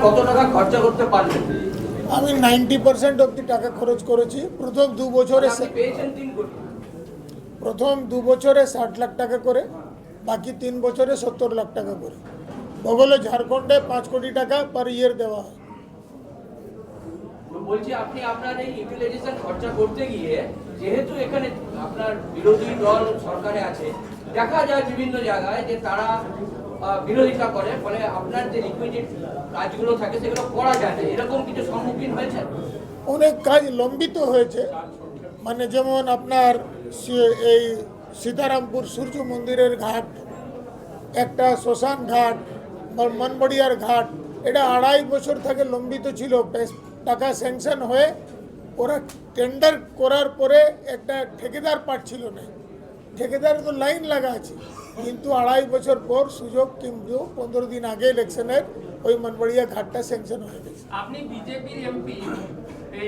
কত টাকা খরচা করতে পারলেন? আমি 90% অব্দি টাকা খরচ করেছি। প্রথম 2 বছরে আপনি পেয়েছেন 3 কোটি। প্রথম 2 বছরে 60 লাখ টাকা করে, বাকি 3 বছরে 70 লাখ টাকা করে। বগলে ঝাড়খণ্ডে 5 কোটি টাকা পার ইয়ার দেওয়া হয়। তো বলছি আপনি আপনার এই ইউটিলাইজেশন খরচা করতে গিয়ে, যেহেতু এখানে আপনার বিরোধী দল সরকারে আছে, দেখা যায় বিভিন্ন জায়গায় যে তারা বিরোধিতা করে, ফলে আপনার যে রিকুইজিট কাজগুলো থাকে সেগুলো করা যায় না, এরকম কিছু সম্মুখীন হয়েছে? অনেক কাজ লম্বিত হয়েছে, মানে যেমন আপনার এই সীতারামপুর সূর্য মন্দিরের ঘাট, একটা শ্মশান ঘাট, মনবড়িয়ার ঘাট, এটা 2.5 বছর থেকে লম্বিত ছিল। টাকা স্যাংশন হয়ে ওরা টেন্ডার করার পরে একটা ঠিকাদার পাচ্ছিল না। ঠিকাদার তো লাইন লাগা আছে, কিন্তু 2.5 বছর পর সুযোগ কিন্তু 15 দিন আগে ইলেকশনের ওই মনবড়িয়া ঘাটটা স্যাংশন হয়ে গেছে। আপনি বিজেপির এমপি,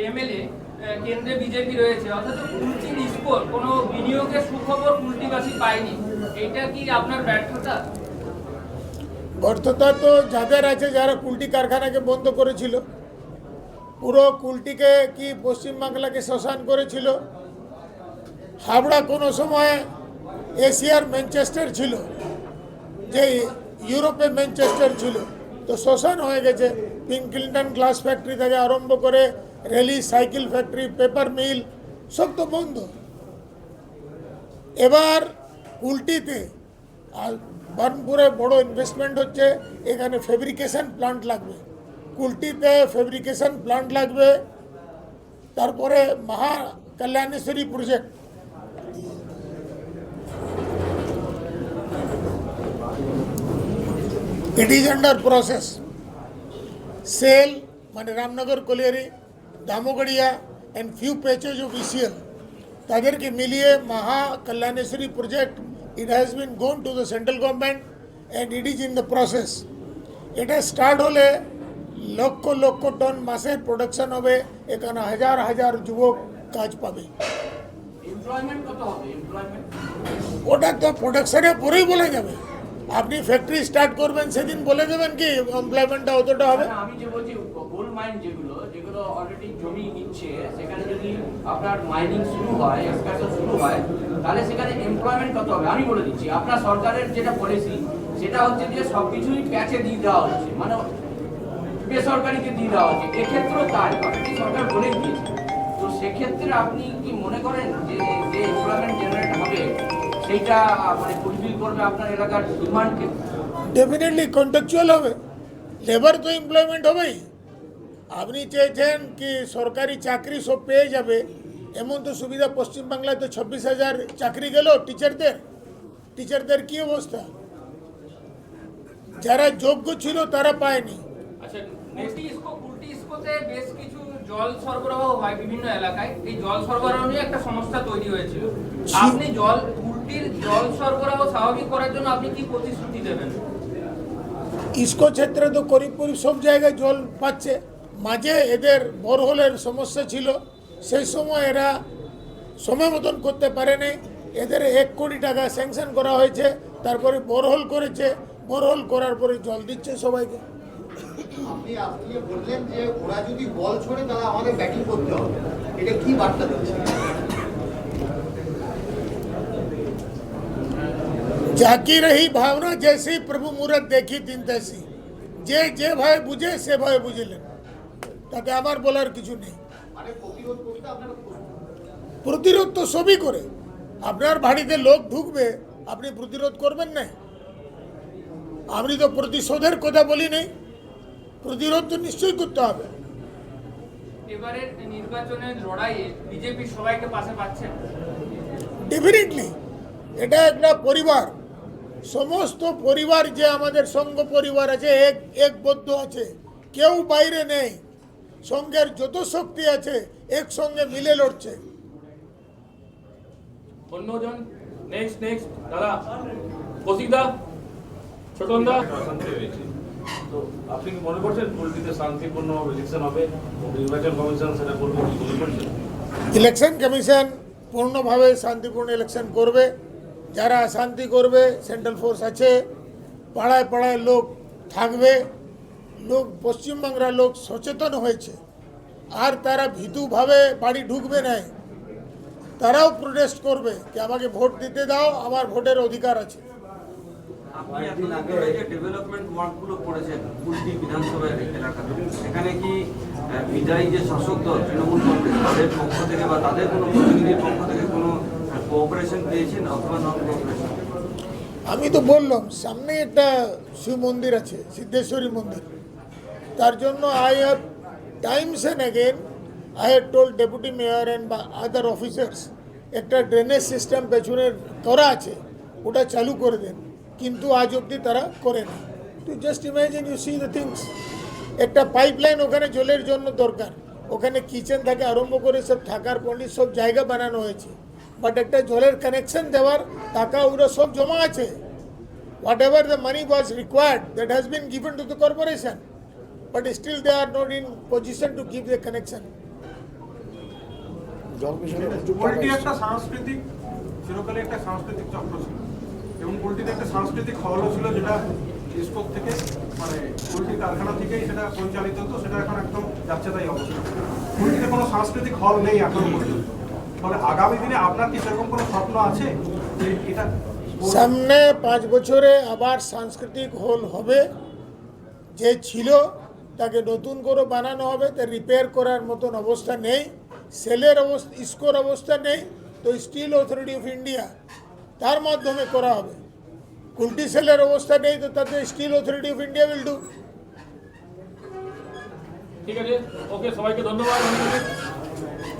এমএলএ, কেন্দ্রে বিজেপি রয়েছে, অথচ কুলটির স্কোর কোনো বিনিয়োগের সুখবর কুলটিবাসী পায়নি, এটা কি আপনার ব্যর্থতা? ব্যর্থতা তো যাদের আছে, যারা কুলটি কারখানাকে বন্ধ করেছিল, পুরো কুলটিকে কি পশ্চিমবাংলাকে শ্মশান করেছিল। হাবড়া কোনো সময় এশিয়ার ম্যানচেস্টার ছিল, যে ইউরোপে ম্যানচেস্টার ছিল, তো শ্মশান হয়ে গেছে। পিঙ্কলিটন গ্লাস ফ্যাক্টরি থেকে আরম্ভ করে Raleigh cycle factory, paper mill, সব তো বন্ধ। এবার কুলটিতে আর বার্নপুরে বড় ইনভেস্টমেন্ট হচ্ছে, এখানে ফেব্রিকেশন প্লান্ট লাগবে, কুলটিতে ফেব্রিকেশন প্লান্ট লাগবে। তারপরে Maha Kalyaneshwari project, it is under process. Sale, মানে Ramnagar colliery, Damogoria and few patches of ECL, তাদেরকে মিলিয়ে Maha Kalyaneshwari project, it has been gone to the central government and it is in the process. এটা start হলে lakh lakh ton মাছের production হবে, এখানে হাজার হাজার যুবক কাজ পাবে। এমপ্লয়মেন্ট কত হবে? এমপ্লয়মেন্ট ওটা তো প্রোডাকশনের পরেই বলা যাবে। আপনি ফ্যাক্টরি স্টার্ট করবেন সেদিন বলে দেবেন কি এমপ্লয়মেন্টটা অতটা হবে। আমি যে বলছি গোল্ড মাইন যেগুলো অলরেডি জমি নিচ্ছে, সেখানে যদি আপনার মাইনিং শুরু হয়, এক্সট্রাকশন শুরু হয়, তাহলে সেখানে এমপ্লয়মেন্ট কত হবে? আমি বলে দিচ্ছি, আপনার সরকারের যেটা পলিসি সেটা হচ্ছে যে সবকিছুই প্যাচে দিয়ে দেওয়া হচ্ছে, মানে বেসরকারিকে দিয়ে দেওয়া হচ্ছে। এক্ষেত্রেও তাই অলরেডি সরকার বলে দিয়েছে। তো সেক্ষেত্রে আপনি কি মনে করেন যে যে এমপ্লয়মেন্ট জেনারেট হবে সেইটা মানে ফুলফিল করবে আপনার এলাকার ডিমান্ডকে? ডেফিনেটলি কন্ট্রাকচুয়াল হবে, লেবার তো এমপ্লয়মেন্ট হবেই। আপনি চেয়েছেন কি সরকারি চাকরি সব পেয়ে যাবে, এমন তো সুবিধা পশ্চিমবাংলায় তো 26,000 চাকরি গেল টিচারদের কি অবস্থা? যারা যোগ্য ছিল তারা পায়নি। আচ্ছা, কুলটি ইস্কোতে বেশ কিছু জল সরবরাহ হয় বিভিন্ন এলাকায়, এই জল সরবরাহ নিয়ে একটা সমস্যা তৈরি হয়েছিল। আপনি কুলটির জল সরবরাহ স্বাভাবিক করার জন্য আপনি কি প্রতিশ্রুতি দেবেন? ইস্কো ক্ষেত্রে তো করিব সব জায়গায় জল পাচ্ছে। মাঝে এদের বোরহোলের সমস্যা ছিল, সেই সময় এরা সময় মতন করতে পারেনি। এদের 1 কোটি টাকা স্যাংশন করা হয়েছে, তারপরে বোরহোল করেছে, বোরহোল করার পরে জল দিচ্ছে সবাইকে। আপনি আজকে বললেন যে ওরা যদি বল ছোড়ে তাহলে আমাদের ব্যাটিং করতে হবে, এটা কি বার্তা দিচ্ছে? जाकी रही भावना जैसी प्रभु मूरत देखी दिन तैसी, যে যে ভয় বুঝে সে ভয় বুঝলেন, তাতে আমার বলার কিছু নেই। মানে প্রতিরোধ করতে আপনারা প্রতিরোধ তো সবই করে। আপনার বাড়িতে লোক ঢুকবে, আপনি প্রতিরোধ করবেন না? আমি তো প্রতিশোধের কথা বলি নেই, প্রতিরোধ তো নিশ্চয়ই করতে হবে। এবারের নির্বাচনের লড়াইয়ে বিজেপি সবাইকে পাশে পাচ্ছেন? ডেফিনেটলি, এটা একটা পরিবার, সমস্ত পরিবার যে আমাদের সঙ্গ পরিবার আছে, একবদ্ধ আছে, কেউ বাইরে নেই। সঙ্গের যত শক্তি আছে একসঙ্গে মিলে লড়ছে। অন্যজন নেক্সট দাদা, কৌশিকদা, ছোটনদা। তো আপনি কি মনে করছেন কুলটিতে শান্তিপূর্ণ ইলেকশন হবে? নির্বাচন কমিশন সেটা করবে কি মনে করছেন? ইলেকশন কমিশন পূর্ণভাবে শান্তিপূর্ণ ইলেকশন করবে। যারা অশান্তি করবে, সেন্ট্রাল ফোর্স আছে, পাড়ায় পাড়ায় লোক থাকবে, লোক পশ্চিমবাংলার লোক সচেতন হয়েছে আর তারা ভীতুভাবে বাড়ি ঢুকবে না, তারাও প্রোটেস্ট করবে যে আমাকে ভোট দিতে দাও, আমার ভোটের অধিকার আছে। আপনি এতদিন আগে যে ডেভেলপমেন্ট ওয়ার্কগুলো করেছেন কুলটি বিধানসভা এলাকাতে, সেখানে কি বিদায়ী যে শাসক দল তৃণমূল কংগ্রেস তাদের পক্ষ থেকে বা তাদের কোনো প্রতিনিধির পক্ষ থেকে কোনো কোঅপারেশন পেয়েছেন অথবা নন কোঅপারেশন? আমি তো বললাম সামনে একটা শিব মন্দির আছে, সিদ্ধেশ্বরী মন্দির, তার জন্য I have Times and again I have told deputy mayor and বা আদার অফিসার্স একটা ড্রেনেজ সিস্টেম পেছনে করা আছে, ওটা চালু করে দেন, কিন্তু আজ অবধি তারা করে না। তো just imagine, you see the things, একটা পাইপলাইন ওখানে জলের জন্য দরকার, ওখানে কিচেন থেকে আরম্ভ করে সব থাকার পন্ডিত সব জায়গা বানানো হয়েছে, বাট একটা জলের কানেকশন দেওয়ার টাকা ওরা সব জমা আছে। What ever the money was required that has been given to the corporation, but still they are not in position to give the connection. Poultry একটা সাংস্কৃতিক, চিরকালে একটা সাংস্কৃতিক চক্র ছিল এবং পোল্ট্রিতে একটা সাংস্কৃতিক হলও ছিল, যেটা ইস্কোপ থেকে মানে পোল্ট্রি কারখানা থেকেই সেটা পরিচালিত হতো, সেটা এখন একদম যাচ্ছে তাই অবস্থা। পোল্ট্রিতে কোনো সাংস্কৃতিক হল নেই এখনো পর্যন্ত, ফলে আগামী দিনে আপনার কি সেরকম কোনো স্বপ্ন আছে যে এটা সামনে 5 বছরে আবার সাংস্কৃতিক হল হবে, যে ছিল তাকে নতুন করে বানানো হবে, তা রিপেয়ার করার মতন অবস্থা নেই, সেলের অবস্থা ইস্কোর অবস্থা নেই, তো স্টিল অথরিটি অফ ইন্ডিয়া তার মাধ্যমে করা হবে। কুলটি সেলের অবস্থা নেই, তো তাতে steel authority of India will do. ঠিক আছে, ওকে, সবাইকে ধন্যবাদ।